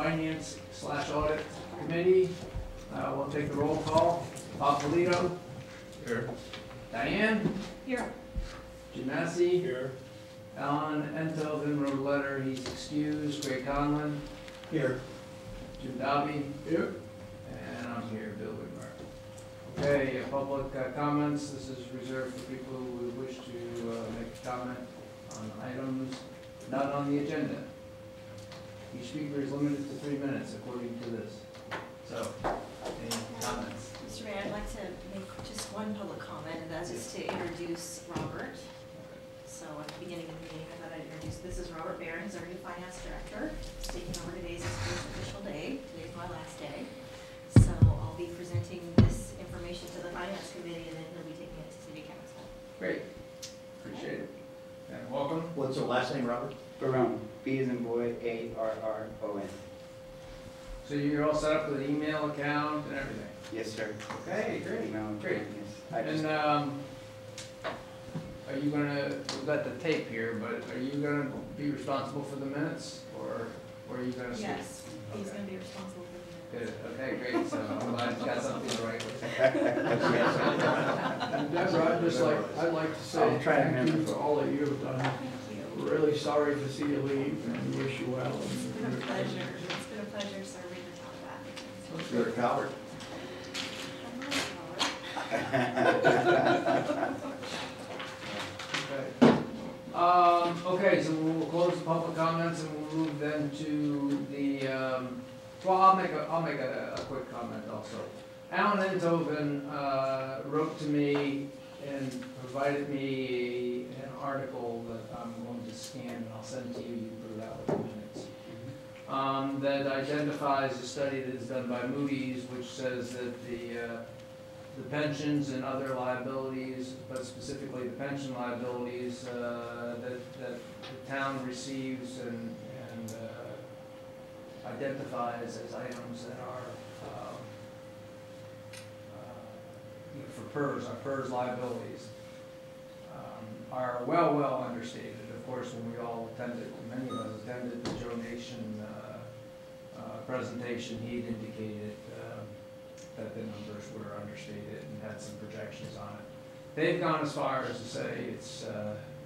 Finance / Audit Committee. We'll take the roll call. Bob Polito. Here. Diane. Here. Jim Massey. Here. Alan Enthoven wrote a letter, he's excused. Greg Conlon. Here. Jim Dobby. Here. And I'm here, Bill Whitmer. Okay, public comments. This is reserved for people who would wish to make a comment on items not on the agenda. Each speaker is limited to 3 minutes according to this. So, any comments? Mr. Mayor, I'd like to make just one public comment, and that's just to introduce Robert. So at the beginning of the meeting, I thought I'd introduce, this is Robert Baer, he's our new finance director. He's taking over today's his first official day. Today's my last day. So I'll be presenting this information to the finance committee, and then he'll be taking it to city council. Great. Appreciate it. And welcome. What's your last name, Robert? Barone. B as in boy, A-R-R-O-N. So you're all set up with an email account and everything? Yes, sir. Okay, great. Email, Great. Yes. I just, And are you gonna, we've got the tape here, but are you gonna be responsible for the minutes, or are you gonna? Yes, he's Okay. going to be responsible for the Good, okay, great, so I'm glad you got something to write with. And Deborah, I'd like to say I'll try to thank you remember. for all that you've done. Thank you. We're really sorry to see you leave, and we wish you well. It's been a pleasure. It's been a pleasure serving the town of Atherton. Let's go to Calvert. Okay, so we'll close the public comments and we'll move then to the, well, I'll make a quick comment also. Alan Enthoven wrote to me and provided me an article that I'm going to scan and I'll send to you. You can put it out in minutes. That identifies a study that is done by Moody's, which says that the pensions and other liabilities, but specifically the pension liabilities that the town receives and identifies as items that are for PERS, our PERS liabilities, are well understated. Of course, when we all attended, many of us attended the donation presentation, he'd indicated that the numbers were understated and had some projections on it. They've gone as far as to say it's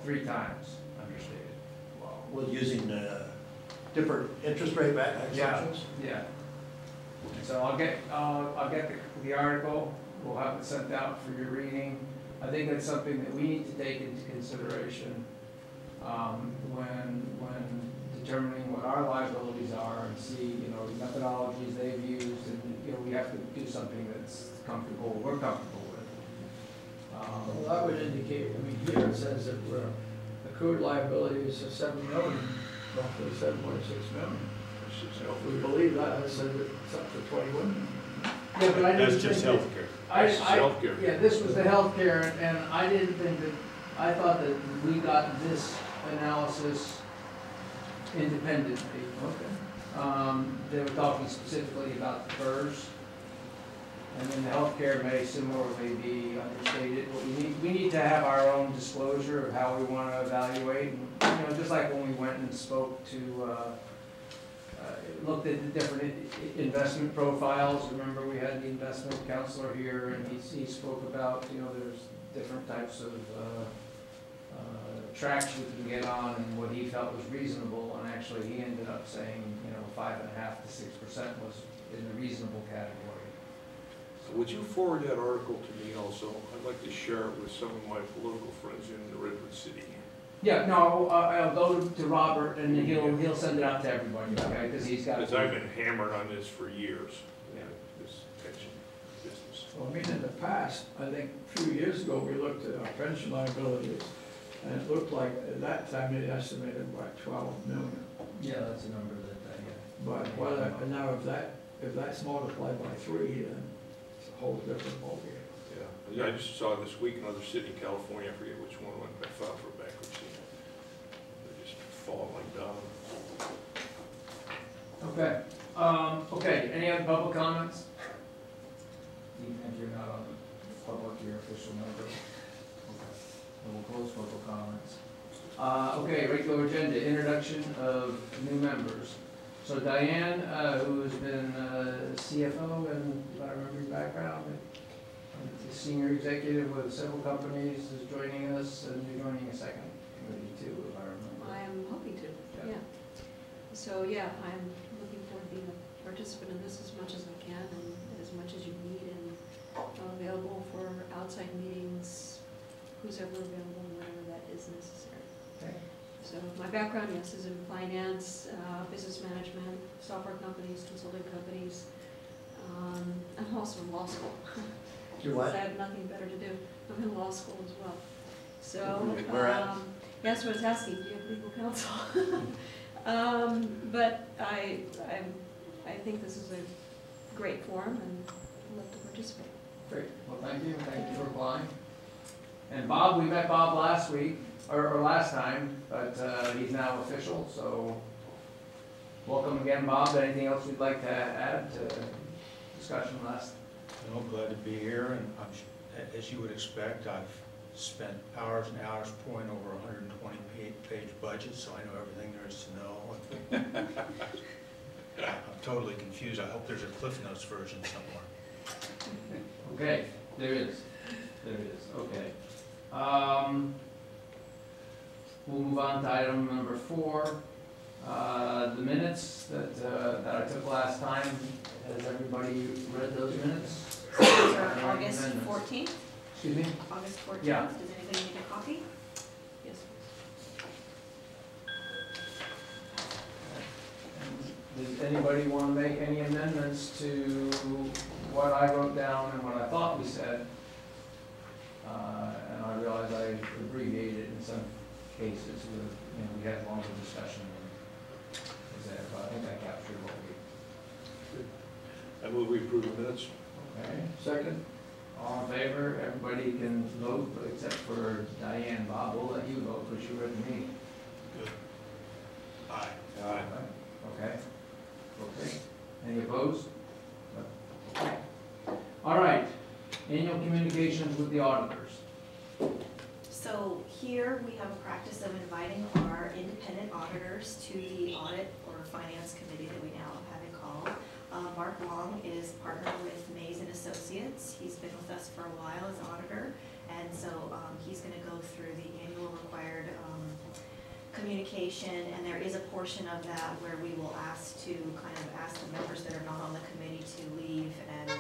3 times understated. Wow. Well, using different interest rate back assumptions? Yeah. So I'll get the article. We'll have it sent out for your reading. I think that's something that we need to take into consideration when determining what our liabilities are and see, the methodologies they've used, and we have to do something that's we're comfortable with. Well, that would indicate, here it says that accrued liabilities are $7 million, roughly $7.6 million. So if we believe that, I said it's up to 21 million. Yeah, but I didn't That's just think healthcare. healthcare. Yeah, this was the healthcare, and I didn't think that, I thought that we got this analysis independently. Okay. They were talking specifically about the PERS, and then the healthcare may similarly be understated. We need to have our own disclosure of how we want to evaluate, and, just like when we went and spoke to, looked at the different investment profiles. Remember, we had the investment counselor here, and he spoke about, there's different types of tracks you can get on and what he felt was reasonable, and actually he ended up saying, 5.5% to 6% was in the reasonable category. So would you forward that article to me also? I'd like to share it with some of my political friends in the Redwood City. Yeah, no, I'll go to Robert and he'll send it out to everybody, okay, because he's got. Because I've been hammered on this for years, this pension business. Well, in the past, I think a few years ago, we looked at our pension liabilities, and it looked like at that time they estimated about 12 million. Yeah, that's a number that I get. But now if that's multiplied by 3, then it's a whole different ballgame. Yeah, I just saw this week another city in California, I forget which one, went by filed for bankruptcy. They're just falling like dominoes. Okay. Okay, any other public comments? Even if you're not on the public, you're official member. Okay. We'll close public comments. Okay, regular agenda, introduction of new members. So Diane, who's been CFO and, if I remember your background, a senior executive with several companies, is joining us, and you're joining a second committee too, if I remember. I am hoping to, Yeah. yeah. So, yeah, I'm looking forward to being a participant in this as much as I can and as much as you need, and available for outside meetings, who's ever available, whenever that is necessary. Okay. So my background, yes, is in finance, business management, software companies, consulting companies. I'm also in law school. You're what? I have nothing better to do. I'm in law school as well. So, Where at? that's what I was asking, do you have legal counsel? But I think this is a great forum and I'd love to participate. Great, well, thank you for applying. And Bob, we met Bob last week, or last time, but he's now official, so welcome again, Bob. Anything else you'd like to add to discussion last? No, glad to be here, and as you would expect, I've spent hours and hours pouring over a 120-page budget, so I know everything there is to know. I'm totally confused. I hope there's a Cliff Notes version somewhere. Okay, there is, okay. We'll move on to item number 4. The minutes that I took last time. Has everybody read those minutes? Those are Any August amendments? 14th, Excuse me? August 14th. Yeah. Does anybody need a copy? Yes. Does anybody want to make any amendments to what I wrote down and what I thought we said? And I realize I abbreviated in some cases with, we had a longer discussion than that, but I think I captured what we. I move we approve the minutes. Okay, second. All in favor? Everybody can vote except for Diane. Bob, we'll let you vote because you read me. Good. Aye. Aye. Okay. Okay. Any opposed? Okay. All right. Annual communications with the auditors. So here we have a practice of inviting our independent auditors to the audit or finance committee that we now have it called. Mark Long is partnered with Mays and Associates. He's been with us for a while as auditor, and so he's going to go through the annual required communication, and there is a portion of that where we will ask the members that are not on the committee to leave, and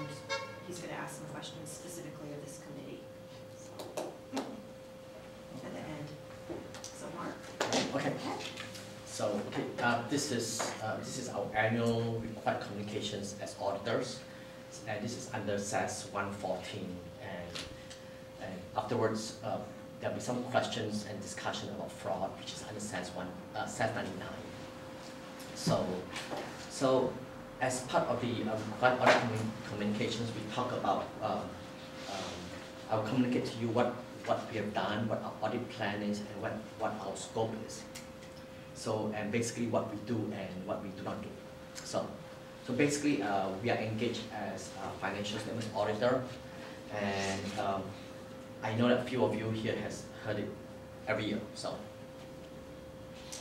he's going to ask some questions specifically of this committee. So, at the end. So Mark. Okay. So, this is our annual required communications as auditors, and this is under SAS 114, and afterwards there'll be some questions and discussion about fraud, which is under SAS 99. So as part of the required audit communications, we talk about I'll communicate to you what we have done, what our audit plan is, and what our scope is. So, and basically what we do and what we do not do. So basically, we are engaged as a financial statement auditor, and I know that a few of you here has heard it every year. So,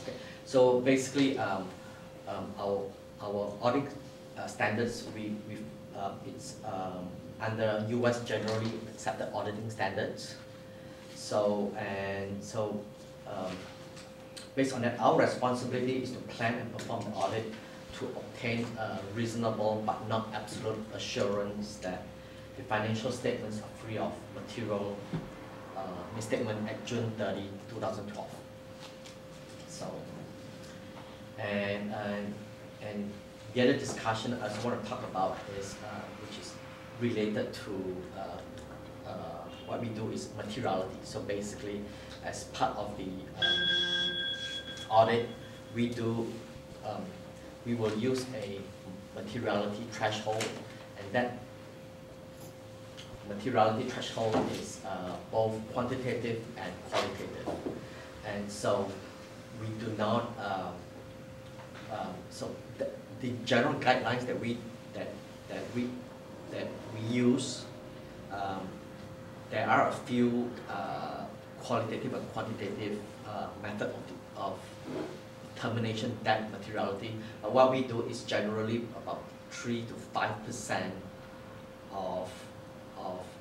okay. So basically, our audit standards, it's under U.S. generally accepted auditing standards. So based on that, our responsibility is to plan and perform the audit to obtain a reasonable but not absolute assurance that the financial statements are free of material misstatement at June 30, 2012. So, and the other discussion I just want to talk about is, which is related to what we do is materiality. So basically, as part of the audit, we will use a materiality threshold, and that materiality threshold is both quantitative and qualitative. And so we do not. So the general guidelines that we use. There are a few qualitative and quantitative method of determination that materiality. What we do is generally about 3 to 5% of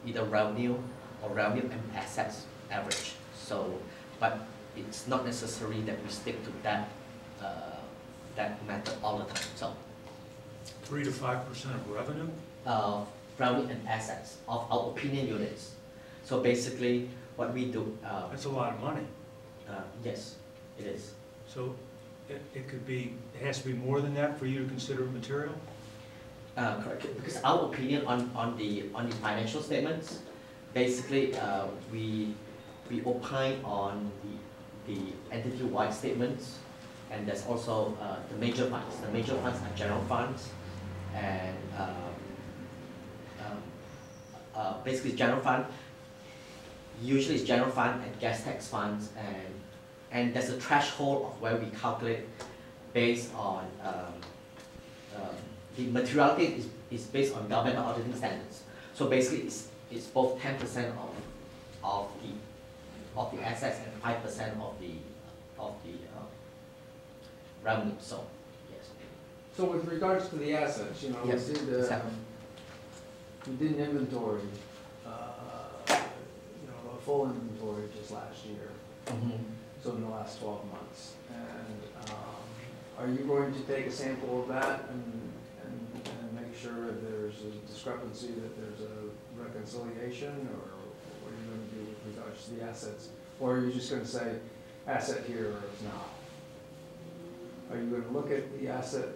either revenue or revenue and assets average. So, but it's not necessary that we stick to that that method all the time. So, 3 to 5% of revenue? revenue and assets of our opinion units. So basically, what we do. That's a lot of money. Yes, it is. So it could be, it has to be more than that for you to consider it material? Correct. Because our opinion on the financial statements, basically, we opine on the entity-wide statements, and there's also the major funds. The major funds are general funds, and basically general fund. Usually it's general fund and gas tax funds, and there's a threshold of where we calculate based on the materiality is based on government auditing standards. So basically, it's both 10% of the assets and 5% of the revenue. So yes. So with regards to the assets, you know, Yes, exactly. we did an inventory, you know, a full inventory just last year. So in the last 12 months. And are you going to take a sample of that and make sure that there's a discrepancy, that there's a reconciliation, or what are you going to do with regards to the assets? Or are you just going to say asset here or it's not? Are you going to look at the asset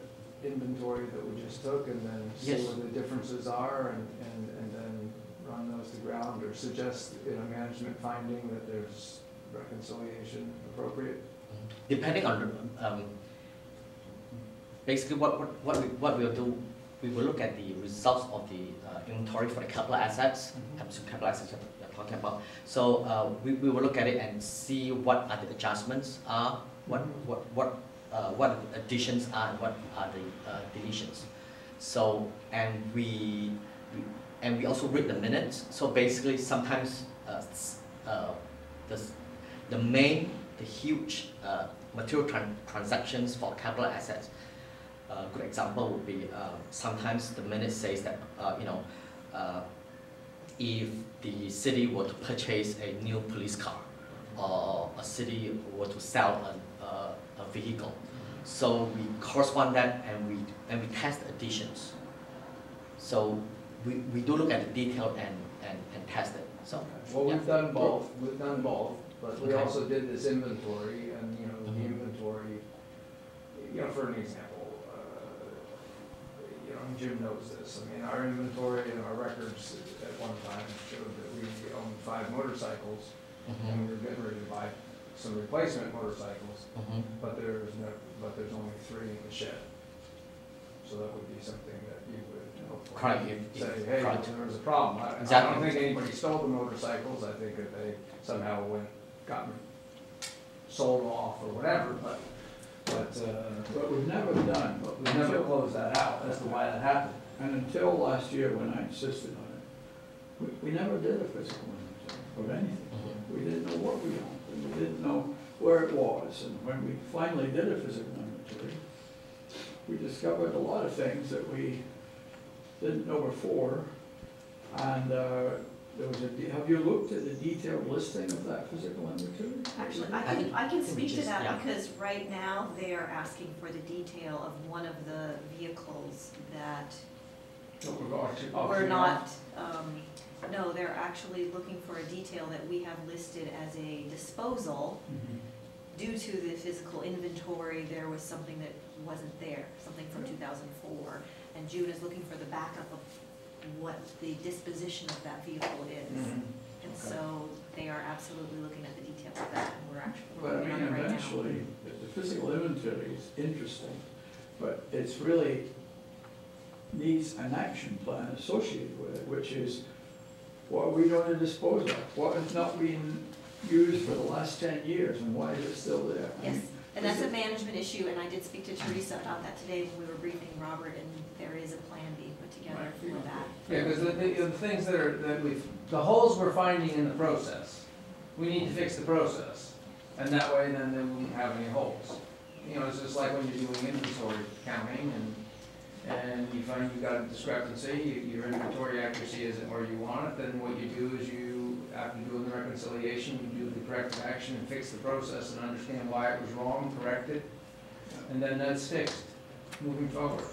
inventory that we just took and then see Yes. what the differences are and then run those to ground, or suggest in a management finding that there's reconciliation appropriate? Depending on basically what we'll do, we will look at the results of the inventory for the capital assets, absolute capital assets you're talking about. So we will look at it and see what are the adjustments are, what the additions are, and what are the deletions. So and we also read the minutes. So basically, sometimes the huge material transactions for capital assets. A good example would be sometimes the minute says that if the city were to purchase a new police car, or a city were to sell a vehicle, so we correspond that and we test additions. So we do look at the detail and test it. So well, we've done both. We've done both. But we Okay. also did this inventory, and you know, the inventory, you know, for an example, you know, Jim knows this. I mean, our inventory and our records at one time showed that we owned 5 motorcycles, and we were getting ready to buy some replacement motorcycles, but there's only 3 in the shed. So that would be something that you would Correct. say, hey, Correct. there was a problem. I Exactly. don't think anybody stole the motorcycles. I think that they somehow gotten sold off or whatever, but we've never done, we never closed that out as to why that happened. and until last year when I insisted on it, we never did a physical inventory of anything. We didn't know what we owned, and we didn't know where it was, and when we finally did a physical inventory, we discovered a lot of things that we didn't know before, and have you looked at the detailed listing of that physical inventory? Actually, think I can speak to just- that yeah. because right now they are asking for the detail of one of the vehicles that were not, no, they're actually looking for a detail that we have listed as a disposal. Due to the physical inventory, there was something that wasn't there, something from 2004. And June is looking for the backup of what the disposition of that vehicle is. And so they are absolutely looking at the details of that, and we're But I working on mean, it right now. eventually, the physical inventory is interesting, but it's really needs an action plan associated with it, which is, what are we going to dispose of? What has not been used for the last 10 years, and why is it still there? I Yes, mean, and that's a management issue, and I did speak to Teresa about that today when we were briefing Robert, and there is a plan being put together for that. Yeah, because the things the holes we're finding in the process, we need to fix the process. And that way then we won't have any holes. you know, it's just like when you're doing inventory counting and you find you've got a discrepancy, your inventory accuracy isn't where you want it, then what you do is you, after doing the reconciliation, you do the corrective action and fix the process and understand why it was wrong, correct it, and then that's fixed, moving forward.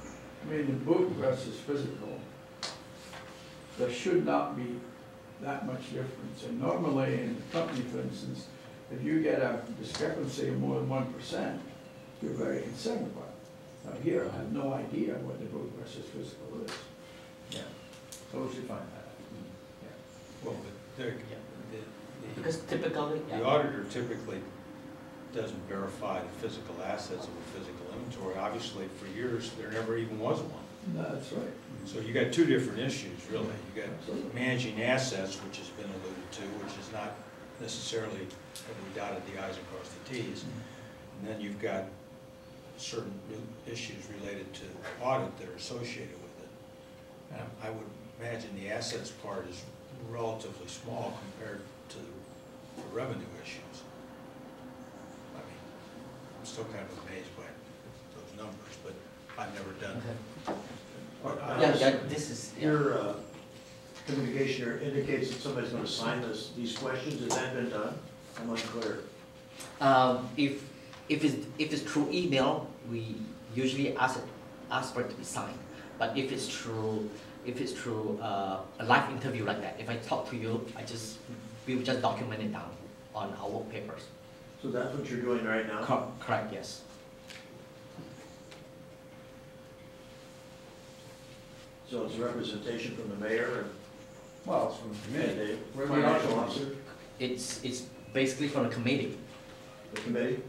I mean, the book versus physical, there should not be that much difference. And normally in a company, for instance, if you get a discrepancy of more than 1%, you're very concerned about it. Now here, I have no idea what the book versus physical is. Yeah. So we should find that out. Well, but there, Because typically, the auditor typically doesn't verify the physical assets of a physical inventory. Obviously, for years, there never even was one. That's right. So you got two different issues, really. You got Absolutely. managing assets, which has been alluded to, which is not necessarily have we dotted the i's and crossed the t's. And then you've got certain issues related to audit that are associated with it. And I would imagine the assets part is relatively small compared to the revenue issues. I mean, I'm still kind of amazed by those numbers, but I've never done it. yeah, this is, Your communication here indicates that somebody's gonna sign these questions. Has that been done? I'm unclear. If it's through email, we usually ask for it to be signed. But if it's through a live interview like that, if I talk to you, we will just document it down on our work papers. So that's what you're doing right now? Correct, yes. So it's a representation from the mayor Well, it's from the and committee. the We're the financial audit. officer, It's basically from the committee. the committee?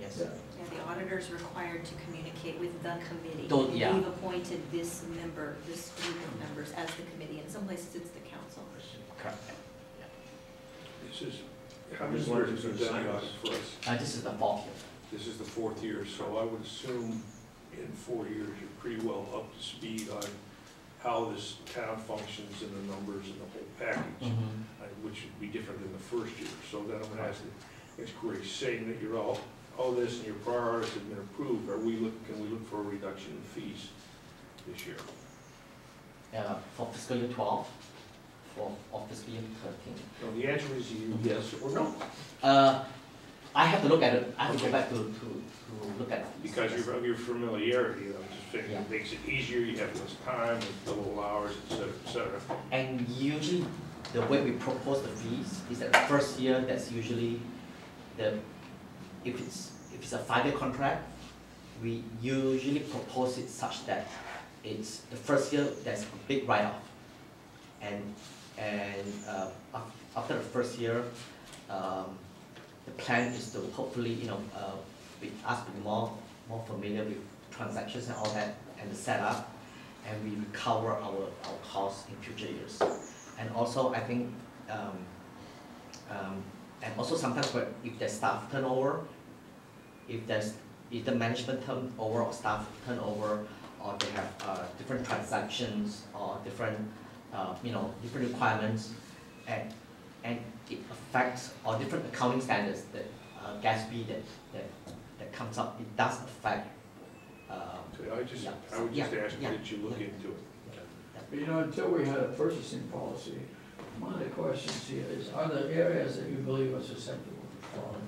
Yes. Yeah. Yeah, the auditor's required to communicate with the committee. Yeah. We've appointed this member, this group of members as the committee. In some places, it's the council. Correct. This is, how I'm many just years wondering have you if there's done the a audit for us? This is the fourth year. This is the 4th year, so I would assume in 4 years, you're pretty well up to speed on how this town functions and the numbers and the whole package, which would be different than the first year. So then I'm gonna ask the inquiry, saying that you're all this and your priorities have been approved, can we look for a reduction in fees this year? For fiscal year 12, for fiscal year 13. So the answer is yes or no, I have to look at it. I have to go back to look at it. because of your familiarity. I'm just saying Yeah. it makes it easier, you have less time, billable hours, et cetera, et cetera. And usually, the way we propose the fees is that the first year, that's usually if it's a 5-year contract, we usually propose it such that it's the first year there's a big write-off, and after the first year, the plan is to hopefully we ask to be more familiar with transactions and all that and the setup, and we recover our costs in future years. And also, I think, and also sometimes if there's staff turnover, if there's either management turnover or staff turnover, or they have different transactions or different, different requirements, and it affects, or different accounting standards that GASB that comes up, it does affect. So I would just ask that you look into it. But until we had a purchasing policy, one of the questions here is, are there areas that you believe are susceptible to fraud?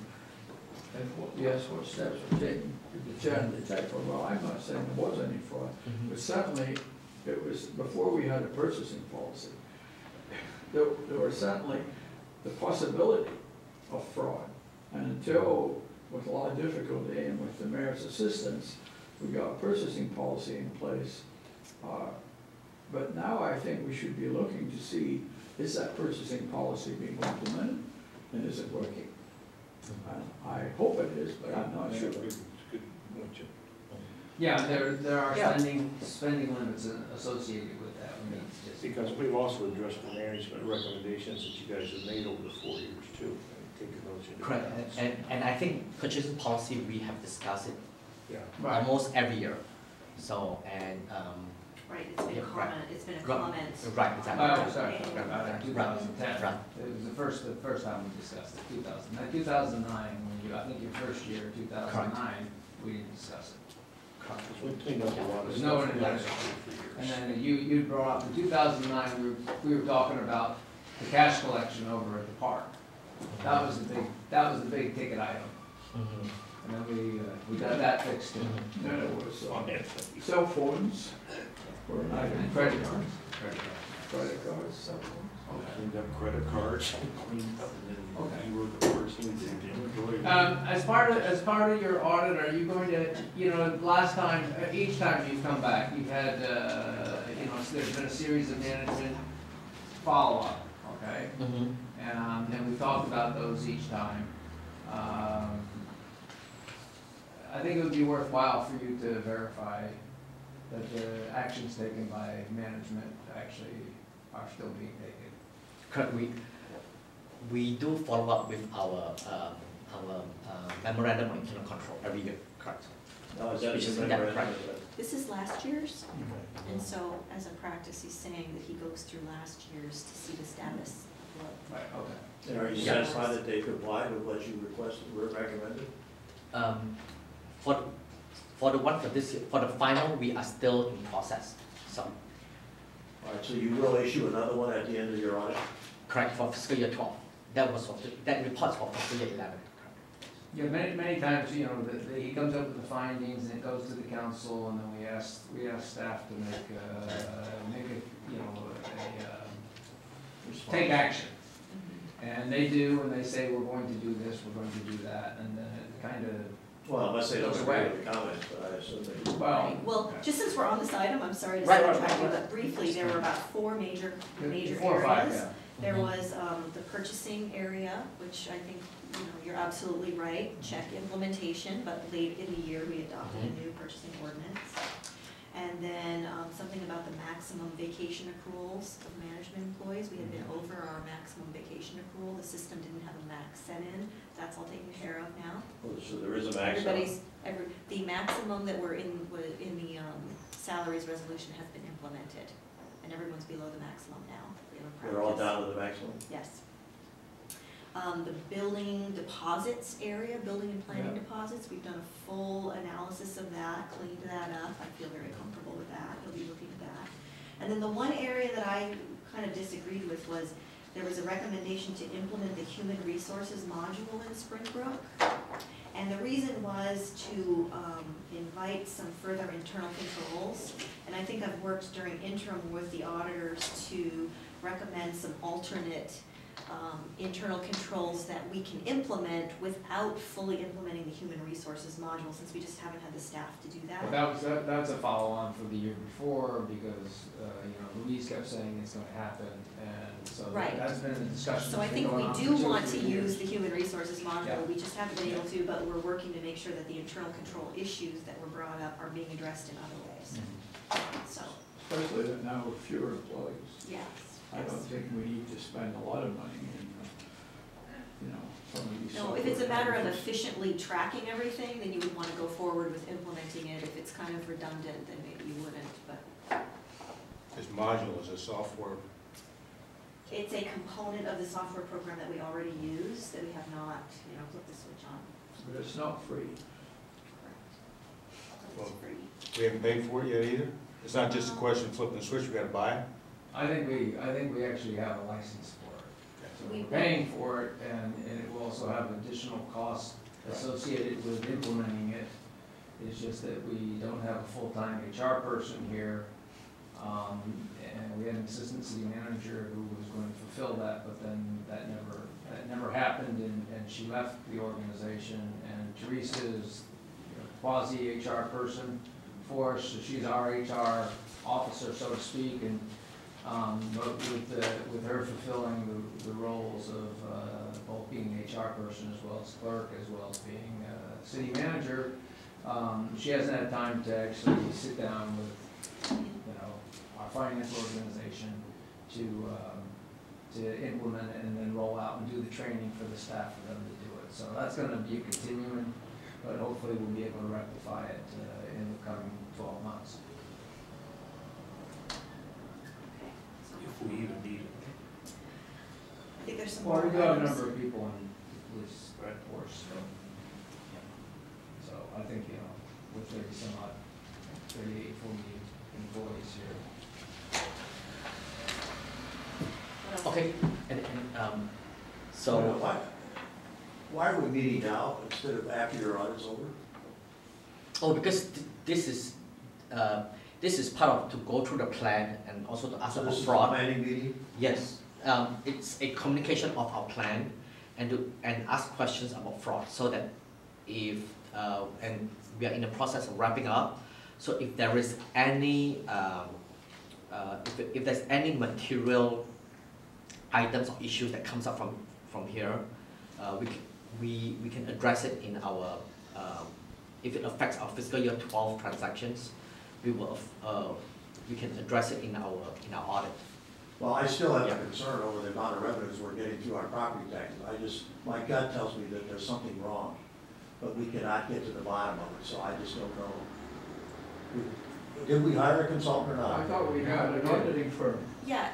And yes, what steps were taken to deter and detect? Well, I'm not saying there was any fraud, but certainly it was before we had a purchasing policy. There was certainly the possibility of fraud, and until, with a lot of difficulty and with the mayor's assistance, we got a purchasing policy in place. But now I think we should be looking to see, is that purchasing policy being implemented, and is it working? I hope it is, but I'm not sure. It's good, won't you? Yeah, there are Yeah. spending limits associated with that. I mean, it's just. Because we've also addressed the management recommendations that you guys have made over the 4 years too, and taken those into Correct, account. and I think purchasing policy, we have discussed it Yeah. Right. almost every year. So, Right, it's been a Yeah, right. comment, it's been a Right. comment. right, exactly. Oh, sorry, about it, 2010. Right. It was the first time we discussed it, 2009. 2009, when I think your first year, 2009, we didn't discuss it. We cleaned up a lot of There's no one stuff in last there. year. And then you brought up, in 2009, we were talking about the cash collection over at the park. That was the big ticket item. Mhm. And then we got that fixed too. Then it was cell phones, or not even credit cards, credit cards, cell phones. Cleaned up credit cards, cleaned up, and then Okay. you were the person who did it. As part of your audit, are you going to, last time, each time you've come back, you've had, there's been a series of management follow-up, okay? Mhm. And we've talked about those each time. I think it would be worthwhile for you to verify that the actions taken by management actually are still being taken. Correct. We do follow up with our memorandum of internal control every year. Correct. No, is that Which is your in that memorandum? This is last year's, and so as a practice, he's saying that he goes through last year's to see the status of what. Right, okay. And are you Yeah. satisfied that they complied with what you requested, or recommended? For the one for this year, for the final, we are still in process. So, All right, so you will issue another one at the end of your audit? correct, for fiscal year 12. That report's for fiscal year 11. Yeah, many times, he comes up with the findings and it goes to the council and then we ask staff to take action. And they do, and they say, we're going to do this, we're going to do that, and then it kind of, Well, unless they don't Goes agree away. with the comments, but I assume they. well. Well, just since we're on this item, I'm sorry to Right, right, sidetrack you, right. but briefly, there were about four major areas. 4 or 5, yeah. There was the purchasing area, which I think, you're absolutely right, check implementation, but late in the year, we adopted a new purchasing ordinance. And then something about the maximum vacation accruals of management employees. We had been over our maximum vacation accrual. The system didn't have a max set in. That's all taken care of now. So there is a maximum. The maximum that were in the salaries resolution has been implemented. And everyone's below the maximum now. We have a They're all practice. down to the maximum? Yes. The building deposits area, building and planning Yeah. deposits, we've done a full analysis of that, cleaned that up. I feel very comfortable with that. He'll be looking at that. And then the one area that I kind of disagreed with was there was a recommendation to implement the human resources module in Springbrook. And the reason was to invite some further internal controls. And I think I've worked during interim with the auditors to recommend some alternate internal controls that we can implement without fully implementing the human resources module, since we just haven't had the staff to do that. But that's a follow-on for the year before, because, Louise kept saying it's gonna happen, and so Right. that's been a discussion. So I that's been think going we on do for 2 or want to 3 years. use the human resources Yeah. module, we just haven't been able to, but we're working to make sure that the internal control issues that were brought up are being addressed in other ways. So, Especially that now with fewer employees. yes, I don't yes. think we need to spend a lot of money in, some of these. No, if it's a matter of software efficiently tracking everything, then you would want to go forward with implementing it. If it's kind of redundant, then maybe you wouldn't, but This module is a software, it's a component of the software program that we already use, that we have not, flipped the switch on. But it's not free. Correct. But it's free. we haven't paid for it yet either? It's not just a question of flipping the switch, we gotta buy it? I think we actually have a license for it. So We- we're paying for it, and it will also have additional costs associated with implementing it. It's just that we don't have a full-time HR person here, and we had an assistant city manager who was going to fulfill that, but then that never happened, and she left the organization, and Teresa is quasi-HR person for us, so she's our HR officer, so to speak, and but with her fulfilling the roles of both being an HR person as well as clerk, as well as being city manager, she hasn't had time to actually sit down with, our finance organization to implement it and then roll out and do the training for the staff for them to do it. So that's gonna be continuing, but hopefully we'll be able to rectify it in the coming 12 months. If we even need it. I think there's some Well, more we do have a items. number of people in the police force, so I think, 30 some odd, 38, 40 employees here. What else? Okay, and, so. Why are we meeting now instead of after your audit's over? Oh, because this is part of to go through the plan and also to ask So about this is a fraud. planning meeting? Yes, it's a communication of our plan and ask questions about fraud so that if, and we are in the process of wrapping up, so if there is any, if there's any material items or issues that comes up from here, we can address it in our, if it affects our fiscal year 12 transactions, we can address it in our audit. Well, I still have Yeah. a concern over the amount of revenues we're getting through our property taxes. My gut tells me that there's something wrong, but we cannot get to the bottom of it, so I just don't know. Did we hire a consultant or I not? thought we had an auditing firm. Yeah,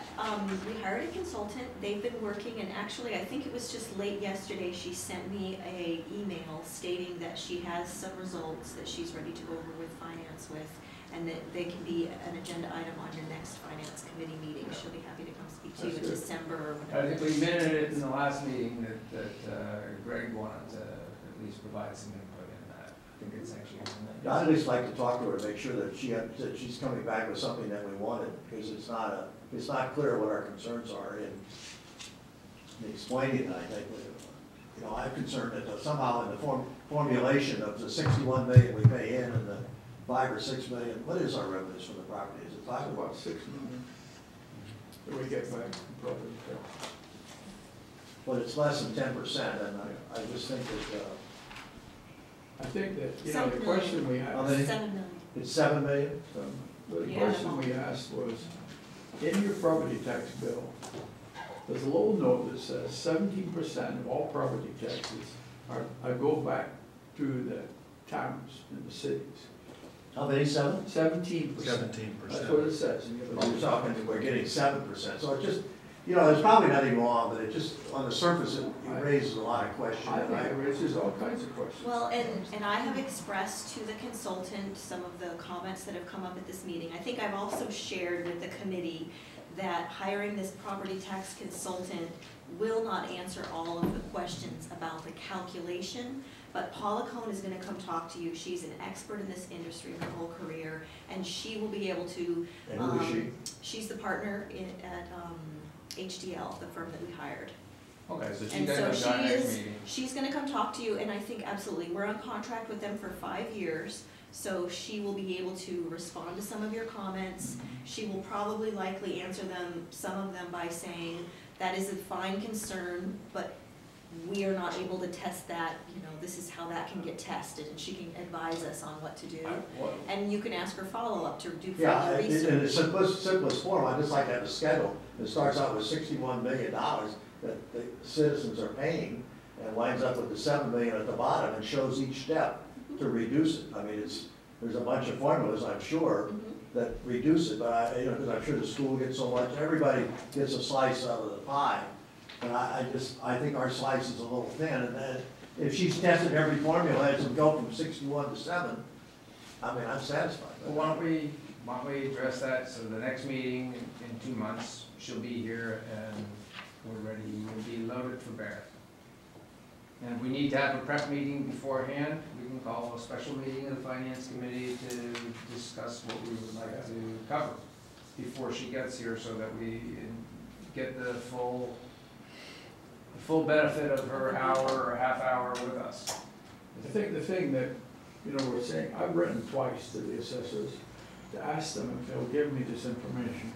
we hired a consultant, they've been working, and actually, I think it was just late yesterday, she sent me a email stating that she has some results that she's ready to go over with finance with, and that they can be an agenda item on your next finance committee meeting. She'll be happy to come speak to you in That's good. December or I whatever. think we minted it in the last meeting that Greg wanted to at least provide some input in that. I think it's actually in there. I'd at least like to talk to her to make sure that she's coming back with something that we wanted, because it's not clear what our concerns are in explaining it. I think, you know, I'm concerned that somehow in the formulation of the 61 million we pay in and the 5 or 6 million, what is our revenues from the property? Is it Talk 5 about 6 million that we get back from property tax. But it's less than 10%, and I just think that, I think that, you know, Some the million. question we How asked, many? 7 million. it's 7 million? the Yeah. question we asked was, in your property tax bill, there's a little note that says 17% of all property taxes are go back to the towns and the cities. How many, 7? 17%. That's what it says. in your Well, we're talking, we're getting 7%, so it just, you know, there's probably nothing wrong, but it just, on the surface, it raises a lot of questions. I think it raises all kinds of questions. Well, and I have expressed to the consultant some of the comments that have come up at this meeting. I think I've also shared with the committee that hiring this property tax consultant will not answer all of the questions about the calculation, but Paula Cohn is gonna come talk to you. She's an expert in this industry her whole career, and she will be able to. And who is she? She's the partner at HDL, the firm that we hired. Okay, so she And can so come to our she next is, meeting. she's gonna come talk to you, and I think absolutely, we're on contract with them for 5 years, so she will be able to respond to some of your comments. She will probably likely answer them, some of them by saying, that is a fine concern, but we are not able to test that, you know, this is how that can get tested, and she can advise us on what to do. And you can ask her follow-up to do Yeah, further in research. the simplest form, I just like to have a schedule that starts out with $61 million that the citizens are paying, and winds up with the 7 million at the bottom, and shows each step to reduce it. I mean, there's a bunch of formulas, I'm sure, that reduce it, but because I'm sure the school gets so much, everybody gets a slice out of the pie. And I think our slice is a little thin, and then if she's tested every formula, as it go from 61 to 7, I mean, I'm satisfied. Well, why don't we address that, so the next meeting in 2 months, she'll be here and we're ready, we'll be loaded for bear. And if we need to have a prep meeting beforehand, we can call a special meeting of the finance committee to discuss what we would like to cover before she gets here, so that we get the full benefit of her hour or half hour with us. I think the thing that, you know, we're saying, I've written twice to the assessors to ask them if they'll give me this information.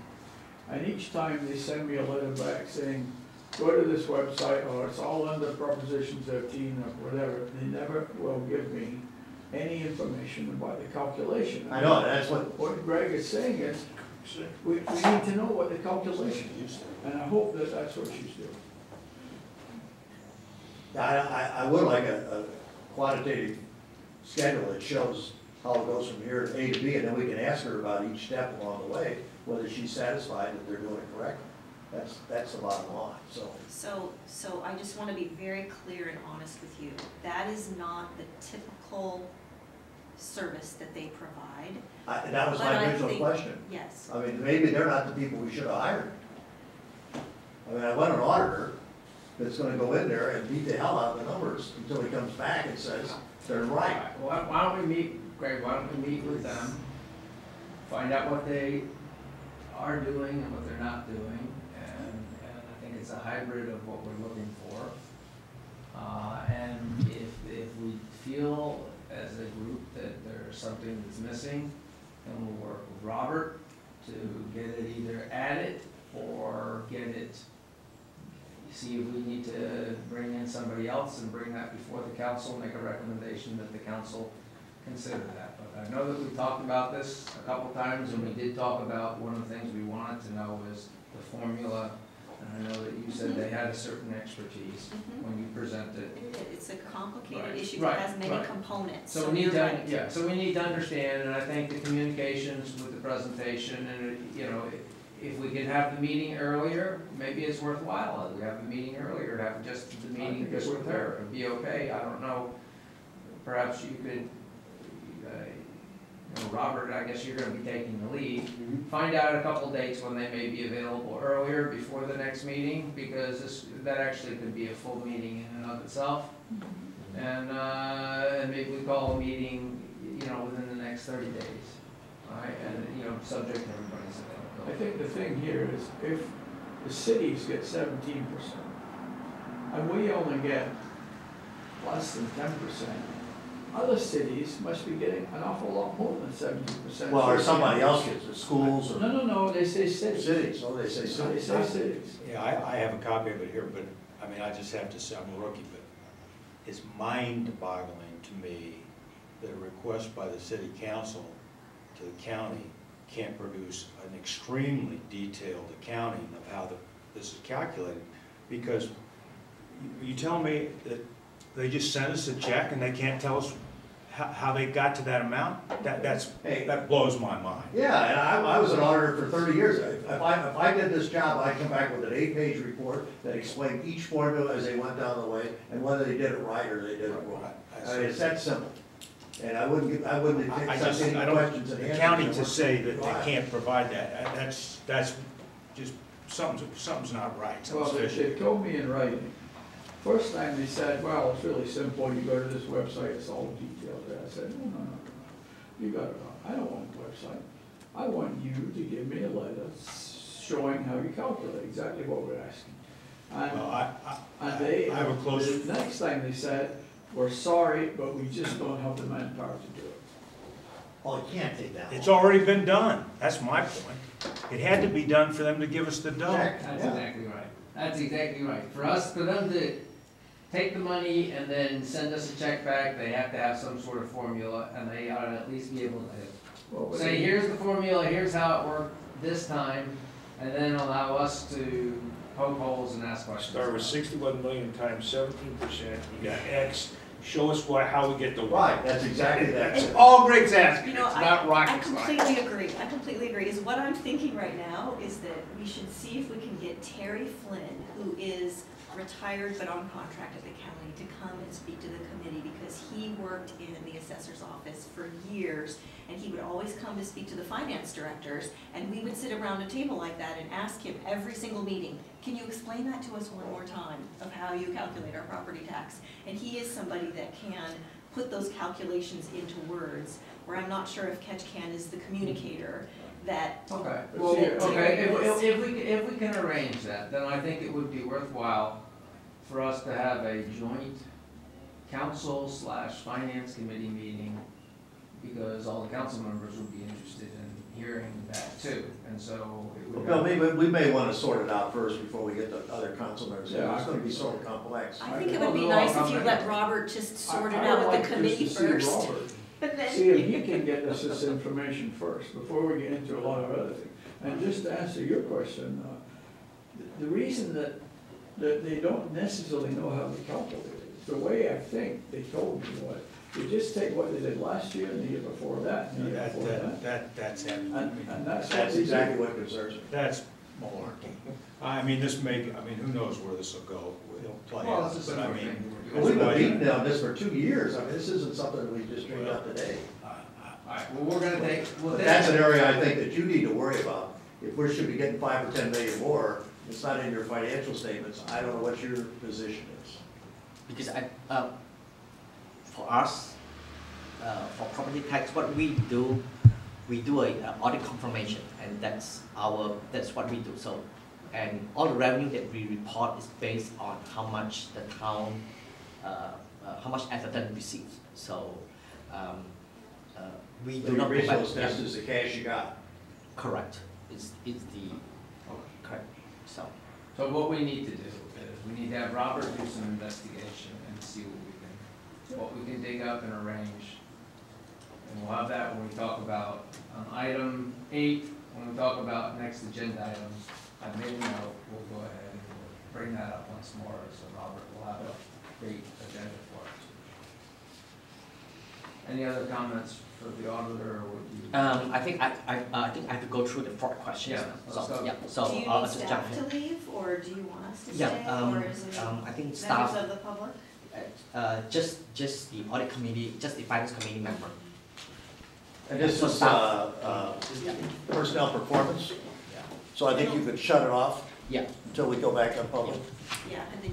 And each time they send me a letter back saying, go to this website, or it's all under Proposition 13 or whatever. They never will give me any information about the calculation. I know, that's what, What Greg is saying is, we need to know what the calculation is, and I hope that that's what she's doing. I would like a quantitative schedule that shows how it goes from here to A to B, and then we can ask her about each step along the way, whether she's satisfied that they're doing it correctly. That's the bottom line, so. So I just wanna be very clear and honest with you. That is not the typical service that they provide. That was But my I original think- question. Yes. I mean, maybe they're not the people we should have hired. I mean, I want an auditor that's gonna go in there and beat the hell out of the numbers until he comes back and says they're right. Why don't we meet, Greg, why don't we meet with them, find out what they are doing and what they're not doing, and I think it's a hybrid of what we're looking for. And if we feel as a group that there's something that's missing, then we'll work with Robert to get it either added or get it, see if we need to bring in somebody else and bring that before the council, make a recommendation that the council consider that. But I know that we talked about this a couple times, and we did talk about one of the things we wanted to know was the formula. And I know that you said they had a certain expertise when you presented. It's a complicated Right, issue right, that has many right. components, So so we need you're to, right. yeah, so we need to understand, and I think the communications with the presentation, and, you know, if we can have the meeting earlier, maybe it's worthwhile. We have the meeting earlier, have just the meeting just with her, it'd be okay, I don't know. Perhaps you could, you know, Robert, I guess you're gonna be taking the lead. Find out a couple dates when they may be available earlier before the next meeting, because that actually could be a full meeting in and of itself. And maybe we call a meeting, you know, within the next 30 days, all right, and, you know, subject to everybody's I availability. think the thing here is if the cities get 17%, and we only get less than 10%, other cities must be getting an awful lot more than 17%. Well, or somebody else gets it, schools or No, they say cities. cities, oh, they say They cities. say cities. Yeah, I have a copy of it here, but, I mean, I just have to say, I'm a rookie, but it's mind-boggling to me that a request by the city council to the county can't produce an extremely detailed accounting of how this is calculated, because you tell me that they just sent us a check and they can't tell us how they got to that amount? That blows my mind. Yeah, and I was an auditor for 30 years. If I did this job, I'd come back with an 8-page report that explained each formula as they went down the way, and whether they did it right or they did it wrong. I mean, it's that simple. And I wouldn't accept any questions and The answers. county to say that they can't provide that, that's just, something's not right, Well, something's they fishy. told me in writing. First time they said, well, it's really simple, you go to this website, it's all detailed there. I said, no, you got it wrong. I don't want a website. I want you to give me a letter showing how you calculate exactly what we're asking. Well, And they, I have a close. the next time they said, we're sorry, but we just don't have the manpower to do it. Oh, it can't take that long. It's already been done, that's my point. It had to be done for them to give us the dough. Exactly. That's Yeah. exactly right. That's exactly right. For them to take the money and then send us a check back, they have to have some sort of formula, and they ought to at least be able to Well, say, here's the formula, here's how it worked this time, and then allow us to poke holes and ask questions. Start with 61 million times 17%, you got X, show us how we get the Y. Right, that's exactly that. It's all Greg's asking, You know, it's not I rocket science. completely agree, is what I'm thinking right now is that we should see if we can get Terry Flynn, who is retired but on contract at the county, to come and speak to the committee, because he worked in the assessor's office for years, and he would always come to speak to the finance directors, and we would sit around a table like that and ask him every single meeting, can you explain that to us one more time, of how you calculate our property tax? And he is somebody that can put those calculations into words, where I'm not sure if Ketchikan is the communicator that. Okay, But well, see, okay, if we can arrange that, then I think it would be worthwhile for us to have a joint council/finance committee meeting, because all the council members would be interested in hearing that too, and so it would. Well, maybe, we may want to sort it out first before we get the other council members. Yeah, It's going to be sort of complex. I think it would be nice if you let Robert just sort it out with the committee first. And then See if he can get us this information first, before we get into a lot of other things. And just to answer your question, the reason that they don't necessarily know how to calculate it, the way I think they told me was, you just take what they did last year and the year before that, and the year before that. That's it. And that's what That's they exactly do. what concerns me. That's malarkey. I mean, who knows where this will go, it'll play Well, out, it's a but I similar mean. thing. Well, we've been beating down this for 2 years. I mean, this isn't something we just dreamed up today. Alright, well, we're gonna take, But that's an area I think that you need to worry about. If we should be getting 5 or 10 million more, it's not in your financial statements, I don't know what your position is. Because for us, for property tax, what we do a audit confirmation, and that's what we do. So, and all the revenue that we report is based on how much the town, how much ATHERTON receives. So, we So do your not provide. resource test is the cash you got. Correct. It's the correct. So. So what we need to do is, we need to have Robert do some investigation and see what we can dig up and arrange. And we'll have that when we talk about, item 8, when we talk about next agenda items. I made a note, we'll go ahead and we'll bring that up once more, so Robert will have a great agenda for us. Any other comments for the auditor, or would you? I think I have to go through the 4 questions. Yeah, now. let's go. Yeah, so Do you I'll need just jump staff in. to leave, or do you want us to Yeah, stay, or is it I think members staff, of the public? just the audit committee, just the finance committee member. And this So is staff. personnel performance, Yeah. so I think you could shut it off Yeah. until we go back on public. Yeah, and then